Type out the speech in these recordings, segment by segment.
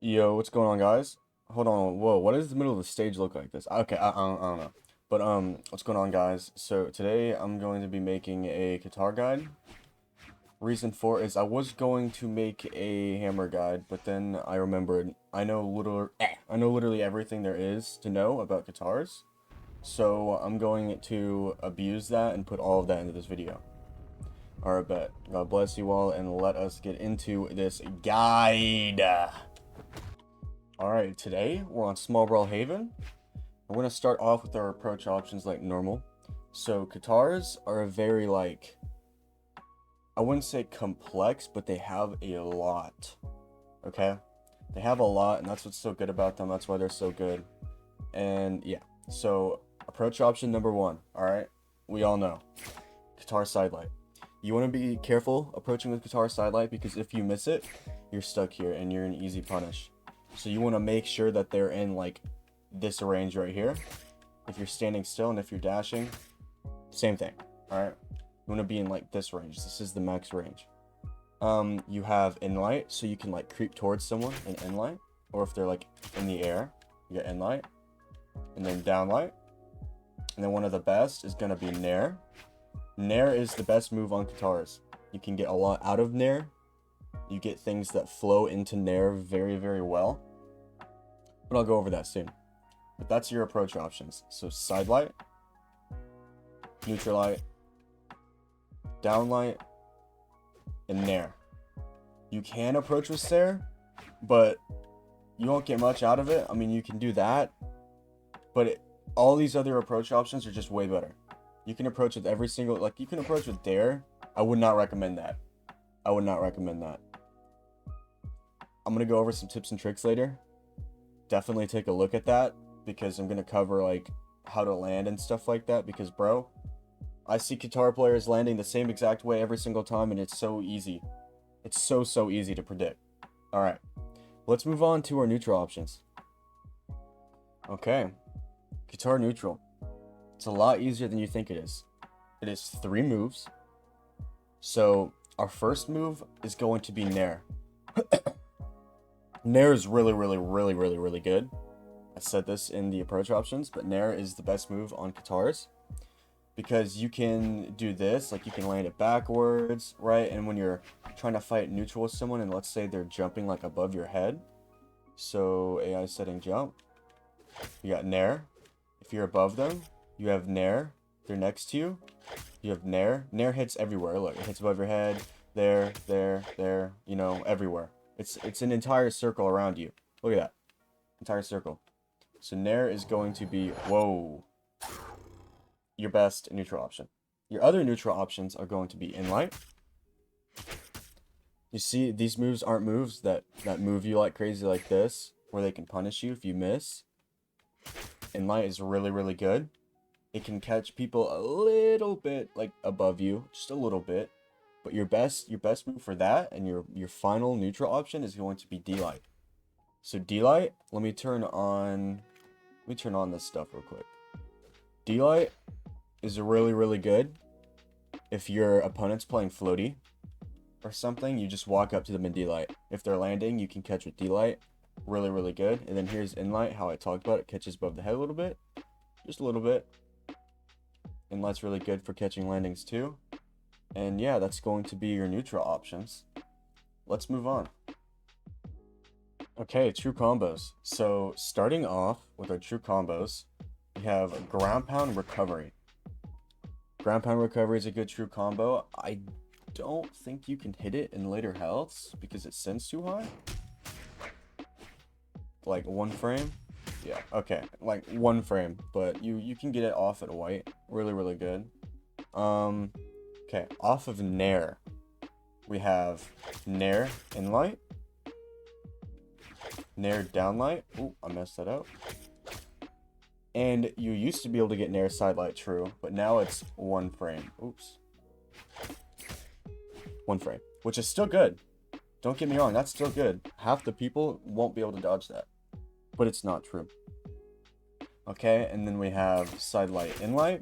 Yo, what's going on, guys? Hold on. Whoa, what does the middle of the stage look like this? Okay, I don't know. But what's going on, guys? So today I'm going to be making a guitar guide. Reason for is I was going to make a hammer guide, but then I remembered I know literally everything there is to know about guitars. So I'm going to abuse that and put all of that into this video. Alright, bet. God bless you all, and let us get into this guide. Alright, today we're on Small Brawl Haven. We're going to start off with our approach options like normal. So, Katars are very, I wouldn't say complex, but they have a lot. Okay? They have a lot, and that's what's so good about them. That's why they're so good. And, yeah. So, approach option number one. Alright? We all know. Katar Sidelight. You want to be careful approaching with Katar Sidelight, because if you miss it, you're stuck here, and you're an easy punish. So you want to make sure that they're in like this range right here. If you're standing still and if you're dashing, same thing. All right. You want to be in like this range. This is the max range. You have inlight, so you can like creep towards someone in inlight, or if they're like in the air, you get inlight, and then downlight, and then one of the best is gonna be nair. Nair is the best move on Katars. You can get a lot out of nair. You get things that flow into nair very, very well. But I'll go over that soon. But that's your approach options. So side light, neutral light, down light, and nair. You can approach with Sair, but you won't get much out of it. I mean, you can do that, but all these other approach options are just way better. You can approach with every single, like you can approach with dare. I would not recommend that. I would not recommend that. I'm going to go over some tips and tricks later. Definitely take a look at that, because I'm going to cover like how to land and stuff like that, because bro, I see guitar players landing the same exact way every single time, and it's so easy. It's so easy to predict. All right, let's move on to our neutral options. Okay, guitar neutral. It's a lot easier than you think it is. It is 3 moves. So our first move is going to be nair. Nair is really good. I said this in the approach options, but nair is the best move on Katars, because you can do this, like you can land it backwards, right? And when you're trying to fight neutral with someone, and let's say they're jumping like above your head, so AI setting jump, you got nair. If you're above them, you have nair. They're next to you, you have nair. Nair hits everywhere. Look, it hits above your head, there, you know, everywhere. It's an entire circle around you. Look at that. Entire circle. So nair is going to be, whoa, your best neutral option. Your other neutral options are going to be inlight. You see, these moves aren't moves that move you like crazy like this, where they can punish you if you miss. Inlight is really good. It can catch people a little bit like above you, just a little bit. But your best move for that, and your final neutral option, is going to be D-Light. So D-Light, let me turn on this stuff real quick. D-Light is really good if your opponent's playing floaty or something. You just walk up to them in D-Light. If they're landing, you can catch with D-Light. Really good. And then here's Inlight, how I talked about it. Catches above the head a little bit. Just a little bit. Inlight's really good for catching landings too. And yeah, that's going to be your neutral options. Let's move on. Okay, true combos. So starting off with our true combos, we have ground pound recovery. Ground pound recovery is a good true combo. I don't think you can hit it in later healths because it sends too high. Like 1 frame. Yeah, okay, like 1 frame, but you can get it off at white. Really good. Okay, off of nair, we have nair inlight, nair downlight. Ooh, I messed that up. And you used to be able to get nair sidelight true, but now it's 1 frame. Oops. 1 frame, which is still good. Don't get me wrong, that's still good. Half the people won't be able to dodge that, but it's not true. Okay, and then we have sidelight inlight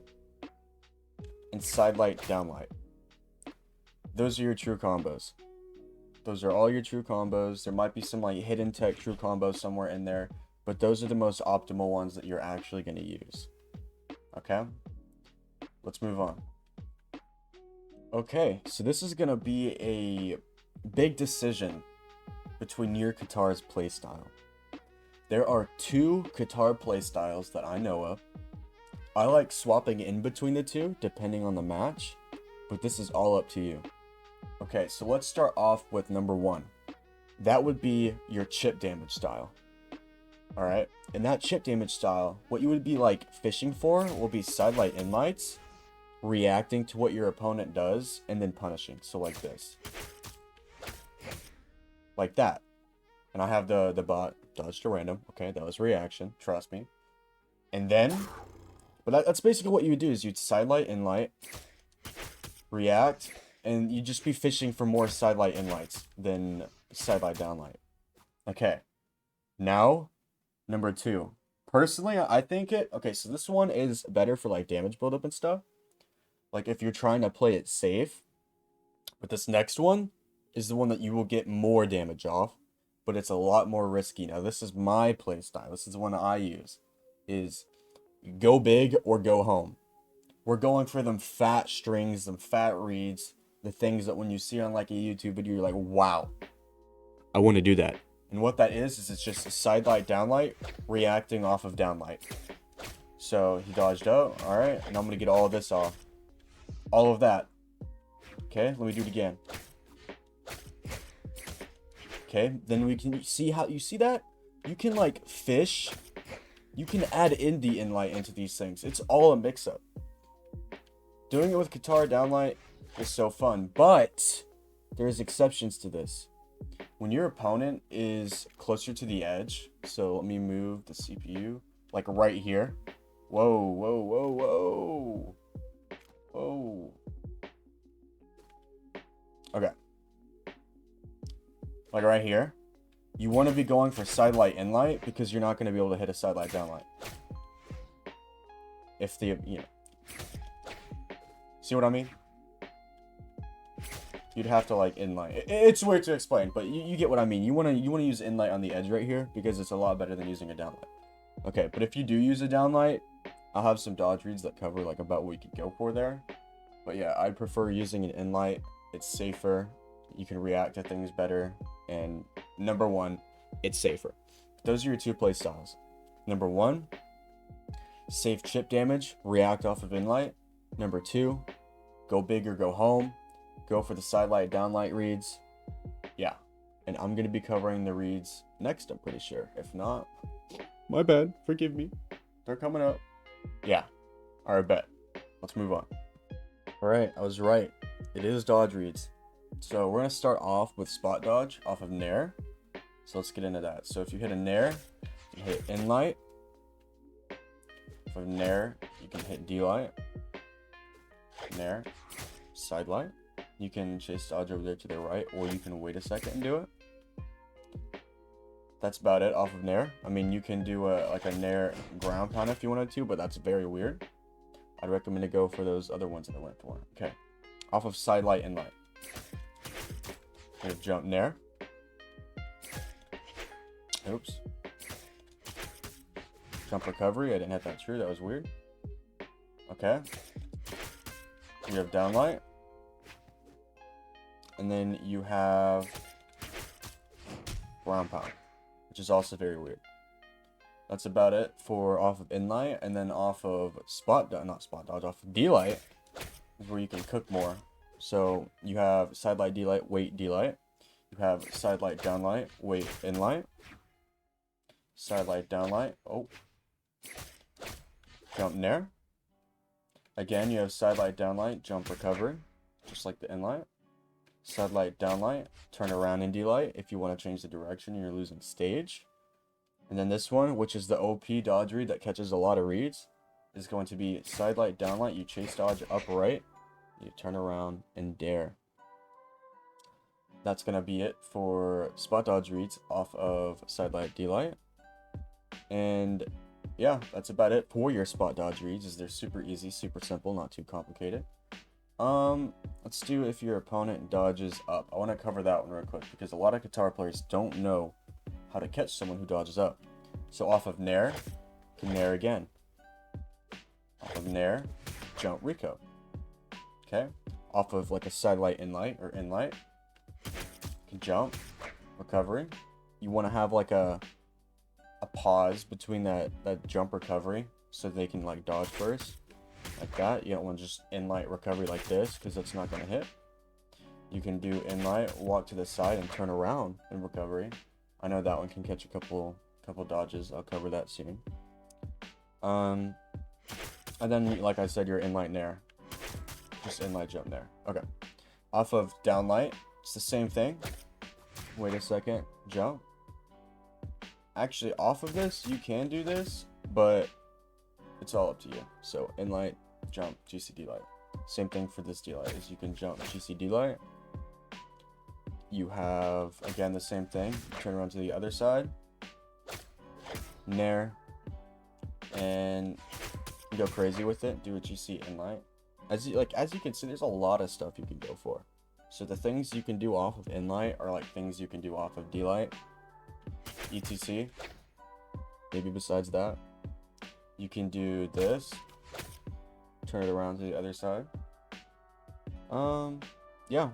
and sidelight downlight. Those are your true combos. Those are all your true combos. There might be some like hidden tech true combos somewhere in there, but those are the most optimal ones that you're actually going to use. Okay, let's move on. Okay, so this is going to be a big decision between your Katar's playstyle. There are 2 Katar playstyles that I know of. I like swapping in between the 2 depending on the match, but this is all up to you. Okay, so let's start off with number 1. That would be your chip damage style. Alright, in that chip damage style, what you would be like fishing for will be sidelight inlights, reacting to what your opponent does, and then punishing. So like this. Like that. And I have the bot dodge to random. Okay, that was reaction, trust me. And then, but that's basically what you would do, is you'd sidelight inlight, react, and you'd just be fishing for more sidelight inlights than sidelight downlight. Okay, now, number 2. Personally, I think okay, so this one is better for like damage buildup and stuff. Like if you're trying to play it safe. But this next one is the one that you will get more damage off, but it's a lot more risky. Now, this is my playstyle. This is the one I use. Is go big or go home. We're going for them fat strings, them fat reads, the things that when you see on like a YouTube video, you're like, wow, I want to do that. And what that is it's just a sidelight downlight reacting off of downlight. So he dodged out. All right, and I'm going to get all of this off. All of that. Okay, let me do it again. Okay, then we can see how you see that? You can like fish. You can add in the inlight into these things. It's all a mix-up. Doing it with Katar downlight is so fun, but there's exceptions to this. When your opponent is closer to the edge, so let me move the CPU, like right here. Whoa, whoa, whoa, whoa. Whoa. Okay. Like right here. You want to be going for sidelight inlight because you're not going to be able to hit a sidelight downlight. If the, you know. See what I mean? You'd have to like inlight. It's weird to explain, but you get what I mean. You want to use inlight on the edge right here because it's a lot better than using a downlight. Okay, but if you do use a downlight, I'll have some dodge reads that cover like about what you could go for there. But yeah, I prefer using an inlight. It's safer. You can react to things better. And number 1, it's safer. Those are your 2 play styles. Number 1, safe chip damage, react off of inlight. Number 2, go big or go home. Go for the sidelight downlight reads. Yeah. And I'm going to be covering the reads next, I'm pretty sure. If not, my bad. Forgive me. They're coming up. Yeah. Alright, bet. Let's move on. Alright, I was right. It is dodge reads. So we're going to start off with spot dodge off of Nair. So let's get into that. So if you hit a Nair, you hit inlight. For Nair, you can hit D-light. Nair, sidelight. You can chase dodge over there to the right, or you can wait a second and do it. That's about it off of Nair. I mean, you can do like a Nair ground pound if you wanted to, but that's very weird. I'd recommend to go for those other ones that I went for. Okay. Off of sidelight inlight. Gonna jump Nair. Oops. Jump recovery. I didn't hit that true. That was weird. Okay. You have downlight. And then you have ground pound, which is also very weird. That's about it for off of inlight. And then off of not spot dodge, off of D-light is where you can cook more. So you have sidelight D-light, wait D-light. You have sidelight downlight, wait inlight. Sidelight downlight, oh. Jump Nair. Again, you have sidelight downlight, jump recovery, just like the inlight. Sidelight downlight, turn around in D-light if you want to change the direction and you're losing stage. And then this one, which is the OP dodge read that catches a lot of reads, is going to be sidelight downlight, you chase dodge upright, you turn around and dare. That's going to be it for spot dodge reads off of sidelight D-light. And yeah, that's about it for your spot dodge reads. They're super easy, super simple, not too complicated. Let's do if your opponent dodges up. I want to cover that one real quick because a lot of Katar players don't know how to catch someone who dodges up. So off of Nair, can Nair again. Off of Nair, jump Rico. Okay. Off of like a side light in light or in light, can jump, recovery. You want to have like a pause between that jump recovery so they can like dodge first. Like that. You don't want to just in-light recovery like this because that's not going to hit. You can do in-light, walk to the side, and turn around in recovery. I know that one can catch a couple dodges. I'll cover that soon. And then, like I said, your in-light Nair. Just in-light jump there. Okay. Off of down-light, it's the same thing. Wait a second. Jump. Actually, off of this, you can do this, but it's all up to you. So in-light, jump, GC D-light. Same thing for this D-light, is you can jump GC D-light. You have, again, the same thing. Turn around to the other side. Nair. And you go crazy with it. Do a GC in-light. As you can see, there's a lot of stuff you can go for. So the things you can do off of in-light are like things you can do off of D-light. ETC. Maybe besides that. You can do this. Turn it around to the other side. Yeah.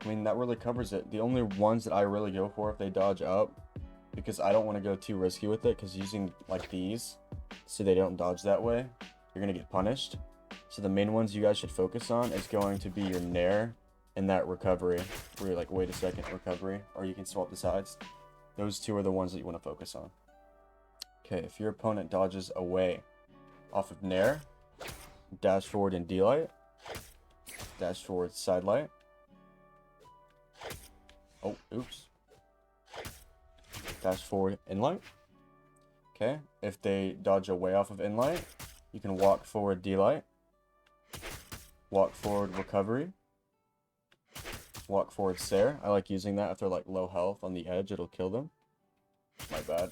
I mean, that really covers it. The only ones that I really go for if they dodge up, because I don't want to go too risky with it, because using like these, so they don't dodge that way, you're going to get punished. So the main ones you guys should focus on is going to be your Nair and that recovery, where you're like, wait a second, recovery, or you can swap the sides. Those two are the ones that you want to focus on. Okay, if your opponent dodges away off of Nair, dash forward in D-light, dash forward side light. Oh, oops. Dash forward in light. Okay, if they dodge away off of in light, you can walk forward D-light, walk forward recovery, walk forward Sair. I like using that if they're like low health on the edge, it'll kill them. My bad.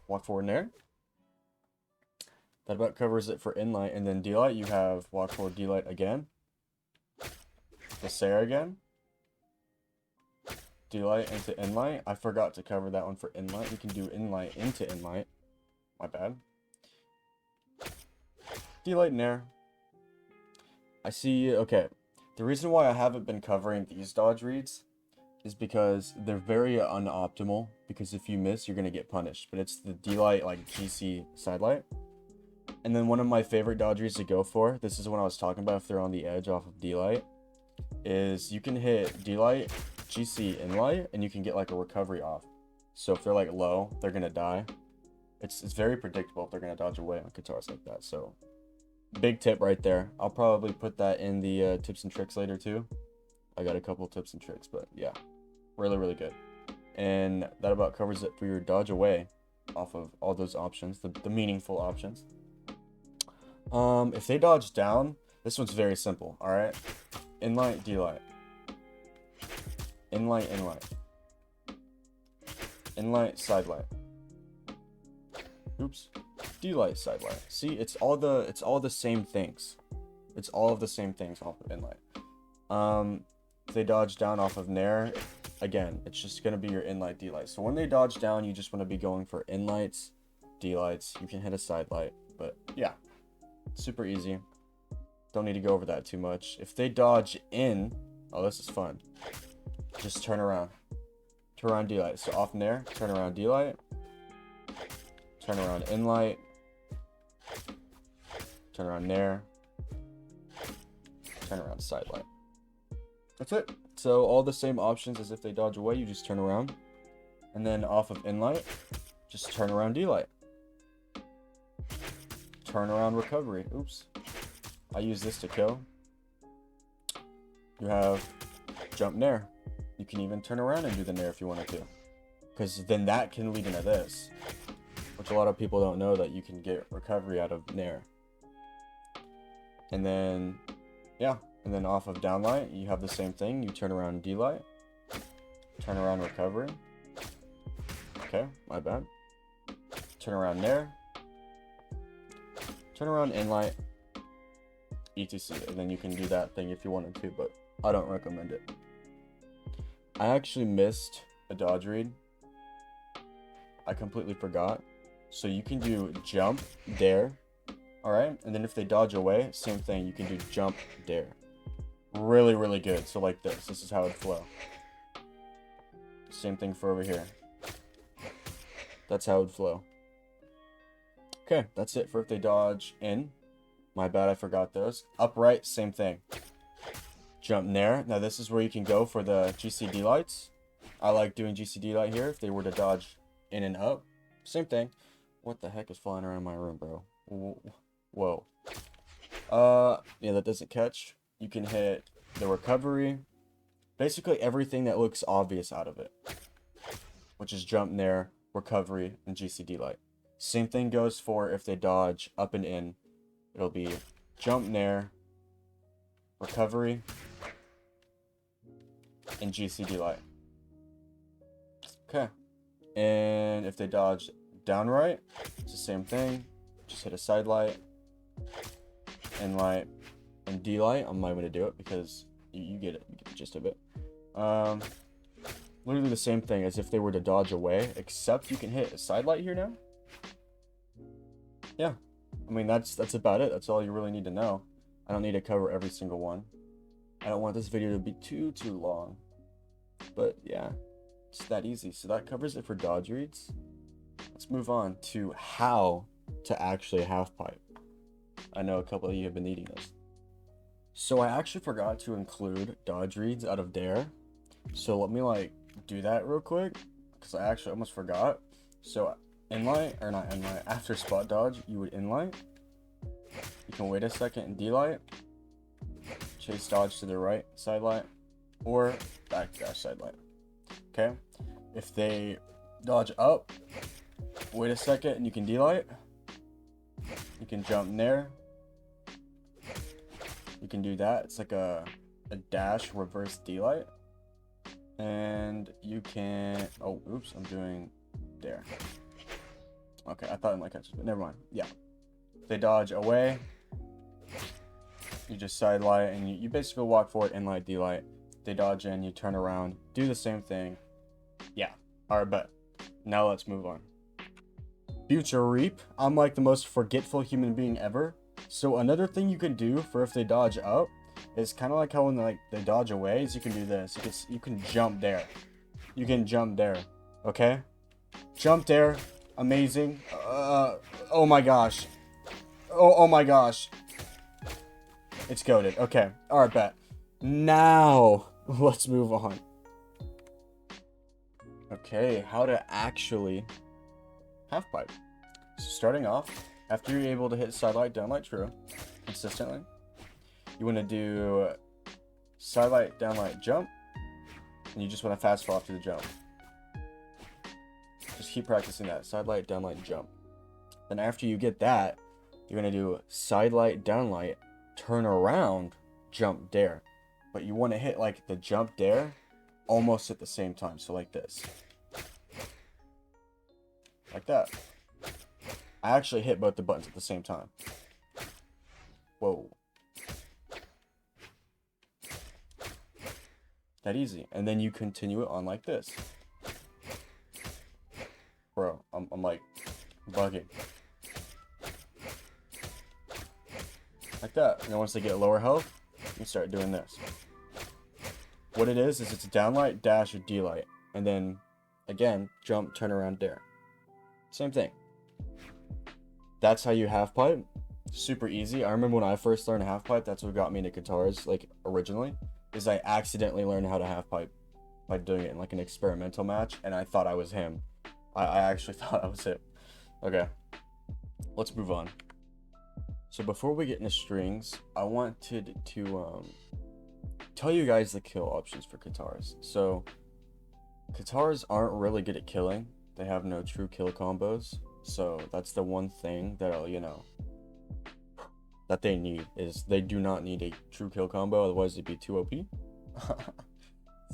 Walk forward Nair. That about covers it for in-light. And then D-light, you have walk forward D-light again. The Sair again. D-light into in-light. I forgot to cover that one for in-light. You can do in-light into in-light. My bad. D-light Nair. I see. Okay. The reason why I haven't been covering these dodge reads is because they're very unoptimal, because if you miss, you're going to get punished. But it's the D-light, like GC side light. And then one of my favorite dodge reads to go for, this is what I was talking about if they're on the edge off of D-light, is you can hit D-light, GC in light, and you can get like a recovery off. So if they're like low, they're going to die. It's very predictable if they're going to dodge away on Katars like that. So big tip right there. I'll probably put that in the tips and tricks later too. I got a couple tips and tricks, but yeah. Really, really good. And that about covers it for your dodge away off of all those options, the meaningful options. If they dodge down, this one's very simple, alright? In-light, D-light. In-light, in-light. In-light, side-light. Oops. D-light, side-light. See, it's all the same things. It's all of the same things off of in-light. If they dodge down off of Nair, again, it's just going to be your in-light, D-light. So when they dodge down, you just want to be going for in-lights, D-lights. You can hit a side light, but yeah, super easy. Don't need to go over that too much. If they dodge in, oh, this is fun. Just turn around. Turn around D-light. So off Nair, turn around D-light. Turn around in-light. Turn around Nair. Turn around side light. That's it. So all the same options as if they dodge away, you just turn around. And then off of in-light, just turn around D-light. Turn around recovery. Oops. I use this to kill. You have jump Nair. You can even turn around and do the Nair if you wanted to. Because then that can lead into this. Which a lot of people don't know, that you can get recovery out of Nair. And then, yeah. And then off of downlight, you have the same thing. You turn around D-light. Turn around recovery. Okay, my bad. Turn around Nair. Turn around in-light. etc. And then you can do that thing if you wanted to, but I don't recommend it. I actually missed a dodge read. I completely forgot. So you can do jump, dare, alright? And then if they dodge away, same thing, you can do jump, dare. Really, really good. So like this. This is how it'd flow. Same thing for over here. That's how it'd flow. Okay, that's it for if they dodge in. My bad, I forgot those. Upright, same thing. Jump Nair. Now this is where you can go for the GCD lights. I like doing GCD light here if they were to dodge in and up. Same thing. What the heck is flying around my room, bro? Whoa. Yeah, that doesn't catch. You can hit the recovery. Basically everything that looks obvious out of it. Which is jump Nair, recovery, and GCD light. Same thing goes for if they dodge up and in. It'll be jump Nair, recovery, and GCD light. Okay. And if they dodge downright, it's the same thing. Just hit a side light, in light, and D light. I'm not going to do it because you get it. You get the gist of it. Literally the same thing as if they were to dodge away, except you can hit a side light here now. Yeah. I mean, that's about it. That's all you really need to know. I don't need to cover every single one. I don't want this video to be too long. But yeah, it's that easy. So that covers it for dodge reads. Let's move on to how to actually half pipe. I know a couple of you have been needing this. So I actually forgot to include dodge reads out of dare. So let me do that real quick, because I actually almost forgot. So inlight, or not inlight, after spot dodge, you would inlight. You can wait a second and D-light. Chase dodge to the right side light, or backdash side light. Okay? If they dodge up, wait a second and you can D-light. You can jump in there. You can do that. It's like a dash reverse D-light. And you can... Oh, oops, I'm doing dare. Okay, I thought it might catch it, but never mind. Yeah. If they dodge away, you just side light, and you basically walk forward, in light, D light. They dodge in, you turn around, do the same thing. Yeah. Alright, bet. Now let's move on. Future Reap. I'm like the most forgetful human being ever. So another thing you can do for if they dodge up is kind of like how when they dodge away, is you can do this. You can jump there. You can jump there. Okay? Jump there. Amazing. Oh my gosh. Oh my gosh. It's goated. Okay. Alright, bet. Now, let's move on. Okay, how to actually half pipe. So starting off, after you're able to hit side light, down light, true, consistently, you want to do side light, down light, jump, and you just want to fast fall after the jump. Just keep practicing that. Side light, down light, jump. Then after you get that, you're going to do side light, down light, turn around, jump, dare. But you want to hit the jump, dare almost at the same time. So like this. Like that. I actually hit both the buttons at the same time. Whoa. That easy. And then you continue it on like this. Bro, I'm bugging. Like that. And then once they get lower health, you start doing this. What it is it's a down light, dash, or D light. And then, again, jump, turn around, dare. Same thing. That's how you half pipe. Super easy. I remember when I first learned half pipe, that's what got me into Katars, originally. Is I accidentally learned how to half pipe by doing it in an experimental match, and I thought I was him. I actually thought I was him. Okay. Let's move on. So before we get into strings, I wanted to tell you guys the kill options for Katars. So Katars aren't really good at killing. They have no true kill combos. So that's the one thing that'll, that they need, is they do not need a true kill combo, otherwise it'd be too OP.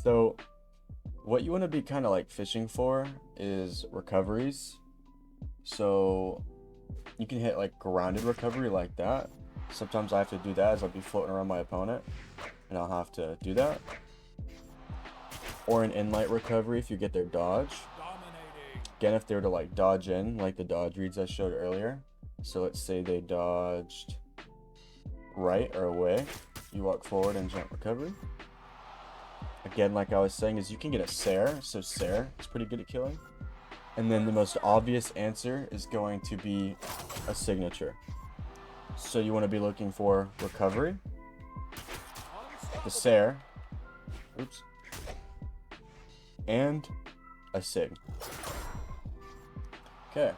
So what you want to be kind of fishing for is recoveries. So you can hit grounded recovery like that, Sometimes I have to do that as I'll be floating around my opponent, and I'll have to do that. Or an in-light recovery if you get their dodge. Again, if they were to like dodge in, like the dodge reads I showed earlier. So let's say they dodged right or away. You walk forward and jump recovery. Again, like I was saying, is you can get a Sare. So Sare is pretty good at killing. And then the most obvious answer is going to be a signature. So you want to be looking for recovery, the Sare, oops, and a sig. Okay,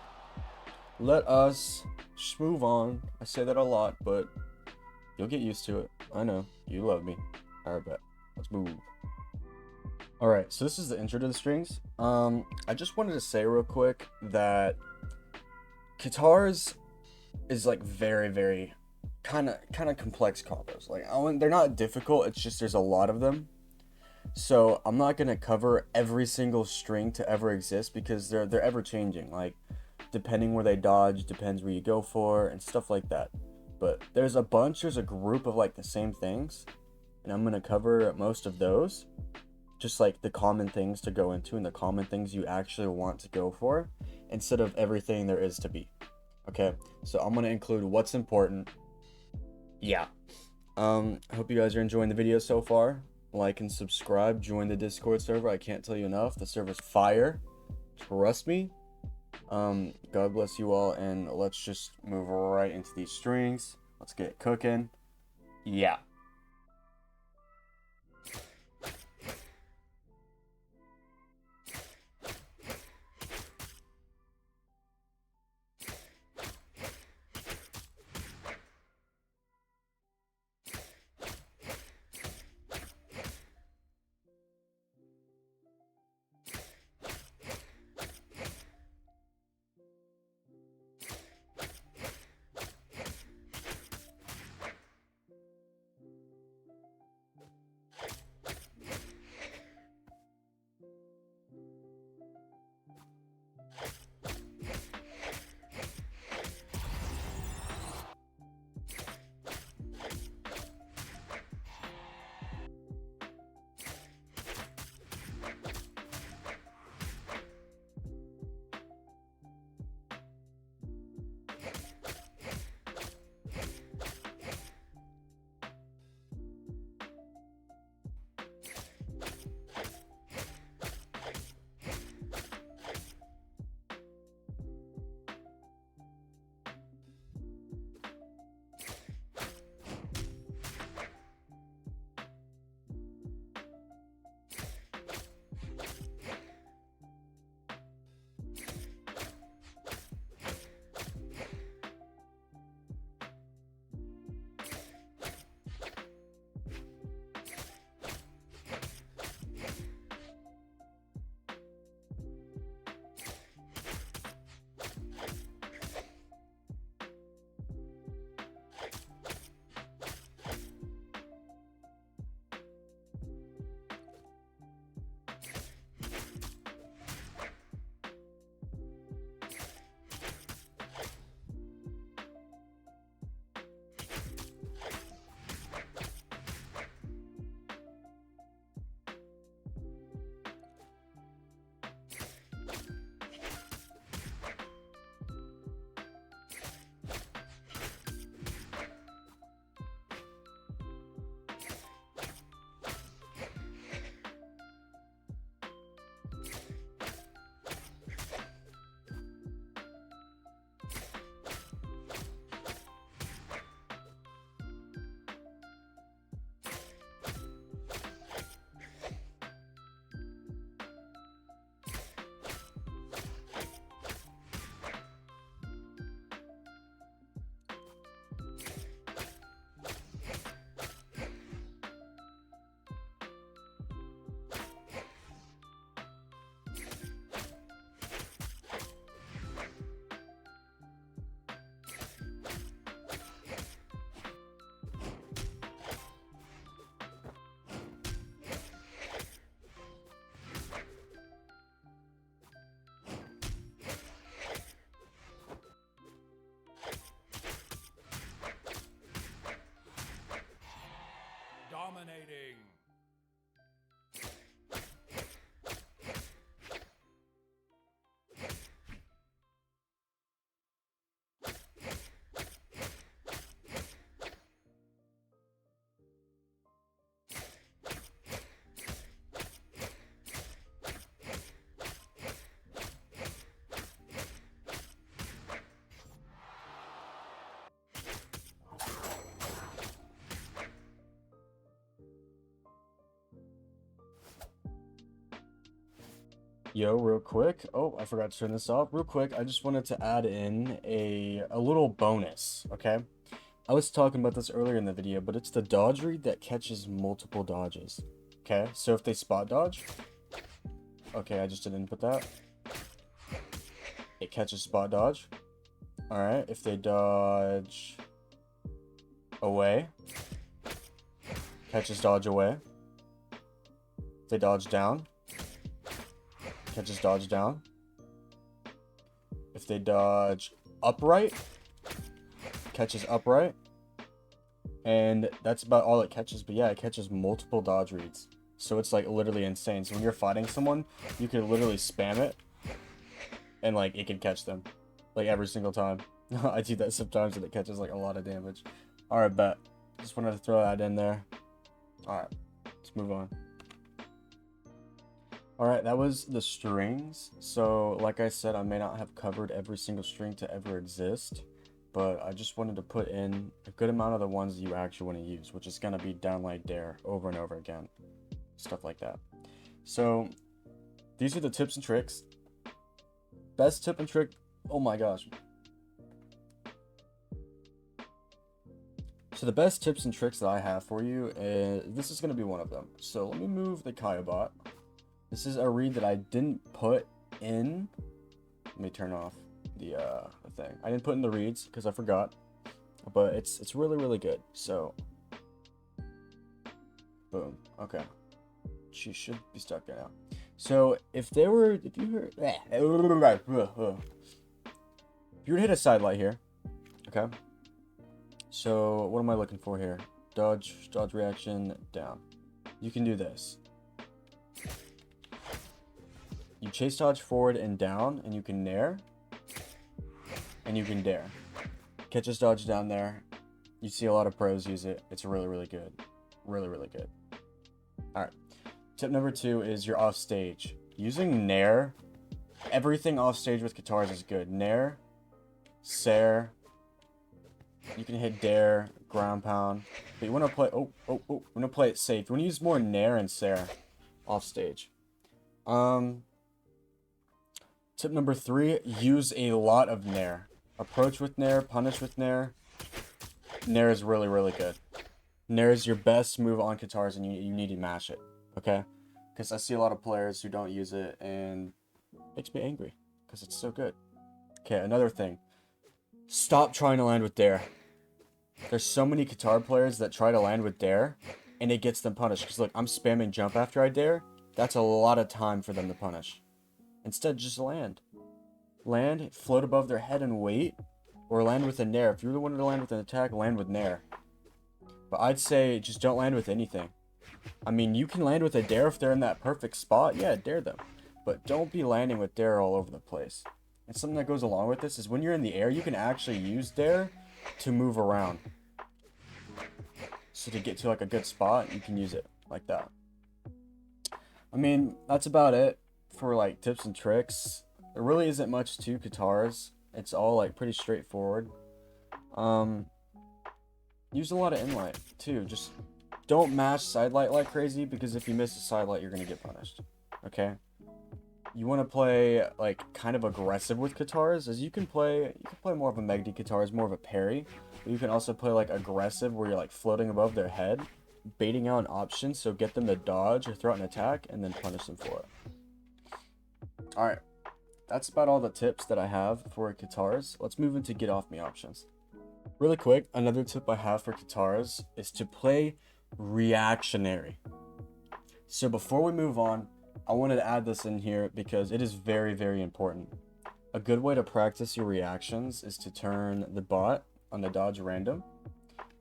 let us move on. I say that a lot, but you'll get used to it. I know, you love me. Alright, bet. Let's move. Alright, so this is the intro to the strings. I just wanted to say real quick that Katars is like very kind of complex combos. Like they're not difficult, it's just there's a lot of them. So I'm not gonna cover every single string to ever exist because they're ever changing. Like depending where they dodge, depends where you go for, and stuff like that. But there's a group of like the same things, and I'm gonna cover most of those. Just like the common things to go into and the common things you actually want to go for instead of everything there is to be. Okay, so I'm gonna include what's important. Yeah. I hope you guys are enjoying the video so far. Like and subscribe, join the Discord server. I can't tell you enough. The server's fire. Trust me. God bless you all, and let's just move right into these strings. Let's get cooking. Yeah. Yo, real quick. Oh, I forgot to turn this off. Real quick, I just wanted to add in a little bonus, okay? I was talking about this earlier in the video, but it's the dodge read that catches multiple dodges. Okay, so if they spot dodge, okay, I just didn't input that. It catches spot dodge. Alright, if they dodge away, catches dodge away. If they dodge down, catches dodge down. If they dodge upright, catches upright. And that's about all it catches. But yeah, it catches multiple dodge reads. So it's like literally insane. So when you're fighting someone, you can literally spam it. And like it can catch them. Like every single time. I do that sometimes and it catches like a lot of damage. Alright, bet. Just wanted to throw that in there. Alright, let's move on. Alright, that was the strings. So, like I said, I may not have covered every single string to ever exist, but I just wanted to put in a good amount of the ones that you actually want to use, which is going to be downlight dare over and over again. Stuff like that. So, these are the tips and tricks. Best tip and trick, oh my gosh. So the best tips and tricks that I have for you, this is going to be one of them. So let me move the Kaiobot. This is a read that I didn't put in. Let me turn off the thing. I didn't put in the reads because I forgot, but it's really, really good. So, boom. Okay, she should be stuck there now. So if you were to hit a side light here, okay. So what am I looking for here? Dodge reaction down. You can do this. You chase dodge forward and down, and you can nair, and you can dare. Catches dodge down there. You see a lot of pros use it. It's really, really good. Really, really good. All right. Tip number 2 is you're off stage. Using nair, everything off stage with Katars is good. Nair, Sair, you can hit dare, ground pound, but you want to play. You want to play it safe. You want to use more nair and Sair off stage. Tip number 3, use a lot of nair. Approach with nair, punish with nair. Nair is really, really good. Nair is your best move on Katars, and you need to mash it, okay? Because I see a lot of players who don't use it, and it makes me angry, because it's so good. Okay, another thing. Stop trying to land with dare. There's so many Katar players that try to land with dare, and it gets them punished. Because look, I'm spamming jump after I dare. That's a lot of time for them to punish. Instead, just land. Land, float above their head and wait, or land with a nair. If you really wanted to land with an attack, land with nair. But I'd say just don't land with anything. I mean, you can land with a dare if they're in that perfect spot. Yeah, dare them. But don't be landing with dare all over the place. And something that goes along with this is when you're in the air, you can actually use dare to move around. So to get to like a good spot, you can use it like that. I mean, that's about it for like tips and tricks. There really isn't much to Katars. It's all like pretty straightforward. Use a lot of inlight too. Just don't mash side light like crazy, because if you miss a side light, you're gonna get punished. Okay. You want to play like kind of aggressive with Katars, as you can play more of a Megdi Katars, more of a parry. But you can also play like aggressive, where you're like floating above their head, baiting out an option, so get them to dodge or throw out an attack, and then punish them for it. Alright, that's about all the tips that I have for Katars. Let's move into get off me options. Really quick, another tip I have for Katars is to play reactionary. So before we move on, I wanted to add this in here because it is very, very important. A good way to practice your reactions is to turn the bot on the dodge random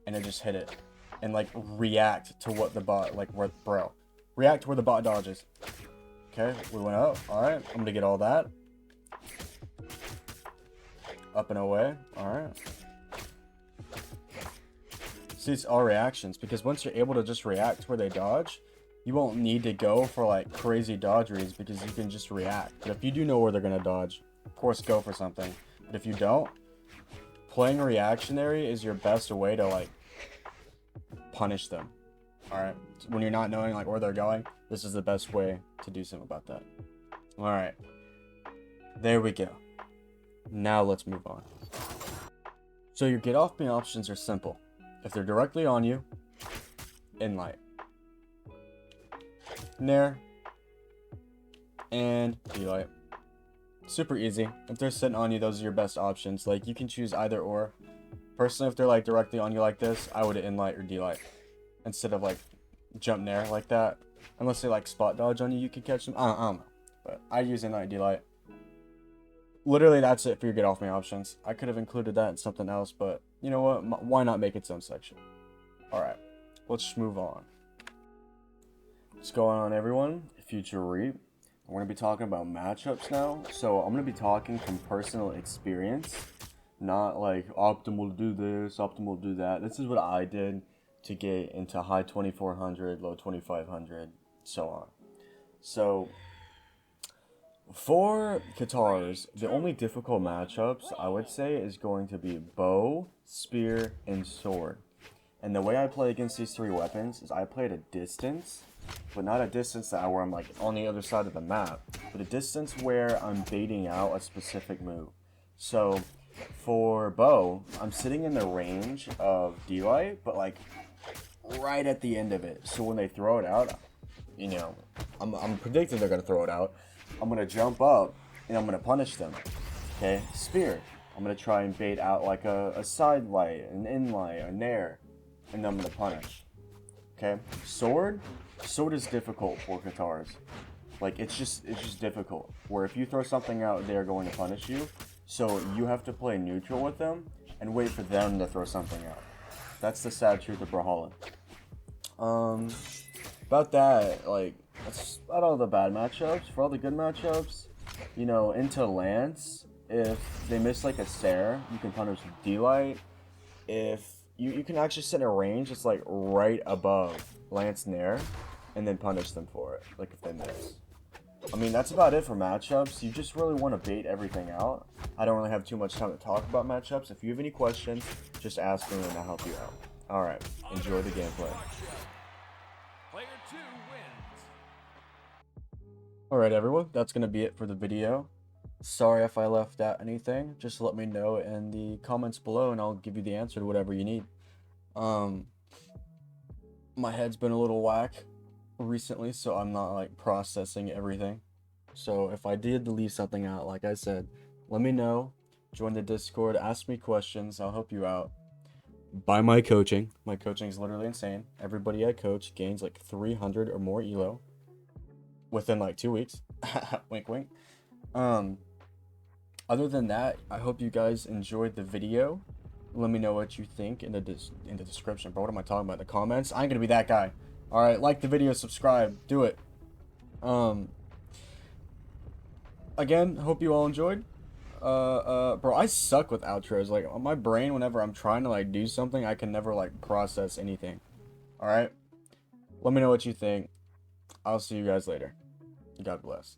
and then just hit it and like react to what the bot, like where, bro, react to where the bot dodges. Okay, we went up. All right, I'm gonna get all that. Up and away. All right. See, it's all reactions, because once you're able to just react to where they dodge, you won't need to go for like crazy dodge reads, because you can just react. But if you do know where they're gonna dodge, of course go for something. But if you don't, playing reactionary is your best way to like punish them. Alright, so when you're not knowing like where they're going, this is the best way to do something about that. Alright. There we go. Now let's move on. So your get off me options are simple. If they're directly on you, in light. Nair. And D-light. Super easy. If they're sitting on you, those are your best options. Like, you can choose either or. Personally, if they're like directly on you like this, I would in light or D-light. Instead of like jump nair like that. Unless they like spot dodge on you, you can catch them. I don't know. But I use in light D-light. Literally, that's it for your get off me options. I could have included that in something else, but you know what? Why not make its own section? Alright, let's just move on. What's going on, everyone? Future Reap. We're going to be talking about matchups now. So I'm going to be talking from personal experience. Not like optimal to do this, optimal to do that. This is what I did to get into high 2400, low 2500, so on. So for Katars, the only difficult matchups I would say is going to be bow, spear, and sword. And the way I play against these three weapons is I play at a distance, but not a distance where I'm like on the other side of the map, but a distance where I'm baiting out a specific move. So for bow, I'm sitting in the range of D-light, but like right at the end of it. So when they throw it out, you know, I'm predicting they're gonna throw it out. I'm gonna jump up and I'm gonna punish them. Okay, spear. I'm gonna try and bait out like a side light, an in light, a nair, and then I'm gonna punish. Okay, sword is difficult for Katars. Like it's just difficult. Where if you throw something out, they're going to punish you. So you have to play neutral with them and wait for them to throw something out. That's the sad truth of Brawlhalla. About that, like that's about all the bad matchups. For all the good matchups, you know, into Lance, if they miss like a Sarah, you can punish D-light. If you can actually set a range that's like right above Lance Nair, and then punish them for it, like if they miss. I mean, that's about it for matchups. You just really want to bait everything out. I don't really have too much time to talk about matchups. If you have any questions, just ask me and I'll help you out. Alright, enjoy the gameplay. Player 2 wins. Alright everyone, that's going to be it for the video. Sorry if I left out anything. Just let me know in the comments below and I'll give you the answer to whatever you need. My head's been a little whack recently, so I'm not like processing everything. So if I did leave something out, like I said, let me know. Join the Discord, ask me questions, I'll help you out. Buy my coaching. My coaching is literally insane. Everybody I coach gains like 300 or more elo within like 2 weeks. Wink wink. Other than that, I hope you guys enjoyed the video. Let me know what you think in the description. Bro, what am I talking about? The comments? I ain't gonna be that guy. Alright, like the video, subscribe, do it. Again, hope you all enjoyed. Bro, I suck with outros. Like, on my brain, whenever I'm trying to, like, do something, I can never, like, process anything. Alright? Let me know what you think. I'll see you guys later. God bless.